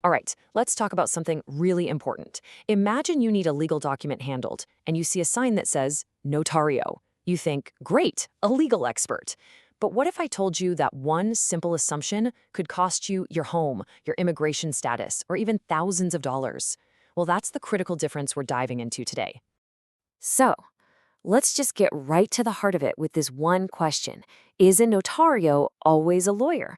All right, let's talk about something really important. Imagine you need a legal document handled, and you see a sign that says, Notario. You think, great, a legal expert. But what if I told you that one simple assumption could cost you your home, your immigration status, or even thousands of dollars? Well, that's the critical difference we're diving into today. So, let's just get right to the heart of it with this one question. Is a notario always a lawyer?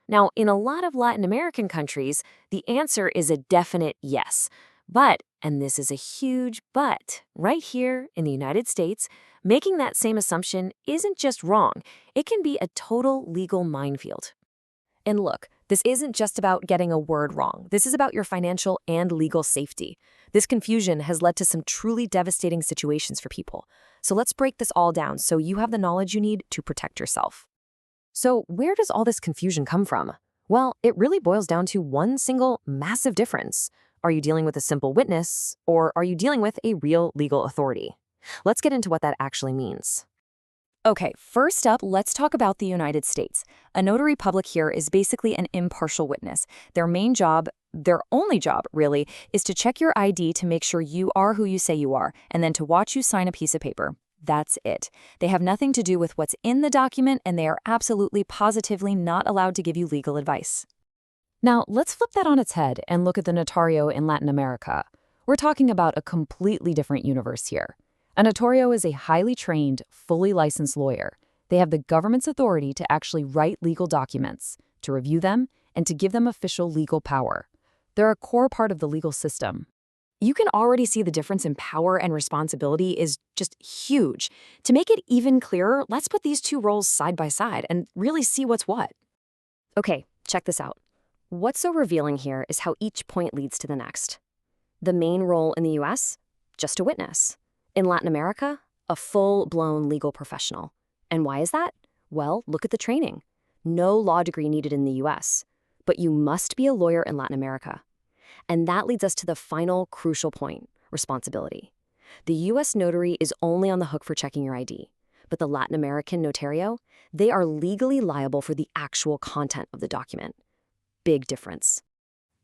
Now, in a lot of Latin American countries, the answer is a definite yes. But, and this is a huge but, right here in the United States, making that same assumption isn't just wrong, it can be a total legal minefield. And look, this isn't just about getting a word wrong. This is about your financial and legal safety. This confusion has led to some truly devastating situations for people. So let's break this all down so you have the knowledge you need to protect yourself. So where does all this confusion come from? Well, it really boils down to one single massive difference. Are you dealing with a simple witness, or are you dealing with a real legal authority? Let's get into what that actually means. Okay, first up, let's talk about the United States. A notary public here is basically an impartial witness. Their main job, their only job, really, is to check your ID to make sure you are who you say you are, and then to watch you sign a piece of paper. That's it. They have nothing to do with what's in the document, and they are absolutely positively not allowed to give you legal advice. Now, let's flip that on its head and look at the notario in Latin America. We're talking about a completely different universe here. A notario is a highly trained, fully licensed lawyer. They have the government's authority to actually write legal documents, to review them, and to give them official legal power. They're a core part of the legal system. You can already see the difference in power and responsibility is just huge. To make it even clearer, let's put these two roles side by side and really see what's what. Okay, check this out. What's so revealing here is how each point leads to the next. The main role in the US? Just a witness. In Latin America, a full-blown legal professional. And why is that? Well, look at the training. No law degree needed in the US, but you must be a lawyer in Latin America. And that leads us to the final crucial point, responsibility. The US notary is only on the hook for checking your ID, but the Latin American notario, they are legally liable for the actual content of the document. Big difference.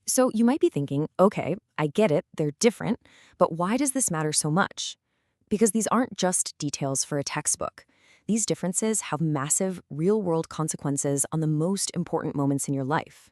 So you might be thinking, okay, I get it, they're different, but why does this matter so much? Because these aren't just details for a textbook. These differences have massive, real-world consequences on the most important moments in your life.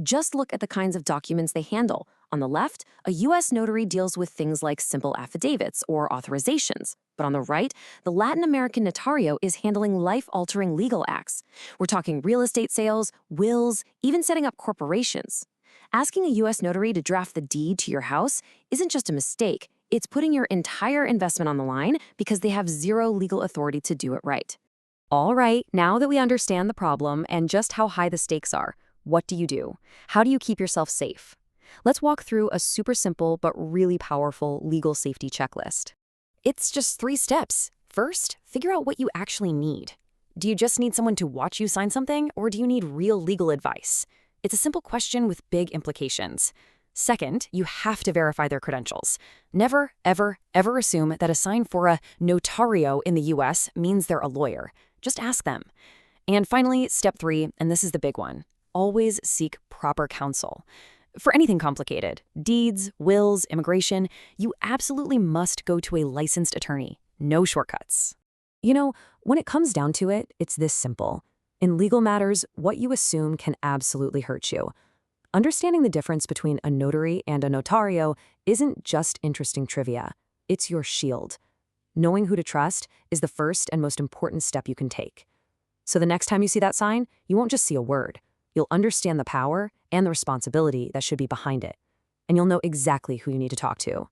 Just look at the kinds of documents they handle. On the left, a U.S. notary deals with things like simple affidavits or authorizations. But on the right, the Latin American notario is handling life-altering legal acts. We're talking real estate sales, wills, even setting up corporations. Asking a U.S. notary to draft the deed to your house isn't just a mistake. It's putting your entire investment on the line because they have zero legal authority to do it right. All right, now that we understand the problem and just how high the stakes are, what do you do? How do you keep yourself safe? Let's walk through a super simple but really powerful legal safety checklist. It's just 3 steps. First, figure out what you actually need. Do you just need someone to watch you sign something, or do you need real legal advice? It's a simple question with big implications. Second, you have to verify their credentials. Never, ever, ever assume that a sign for a notario in the US means they're a lawyer. Just ask them. And finally, step 3, and this is the big one. Always seek proper counsel. For anything complicated, deeds, wills, immigration, you absolutely must go to a licensed attorney. No shortcuts. You know, when it comes down to it, it's this simple. In legal matters, what you assume can absolutely hurt you. Understanding the difference between a notary and a notario isn't just interesting trivia. It's your shield. Knowing who to trust is the first and most important step you can take. So the next time you see that sign, you won't just see a word. You'll understand the power and the responsibility that should be behind it. And you'll know exactly who you need to talk to.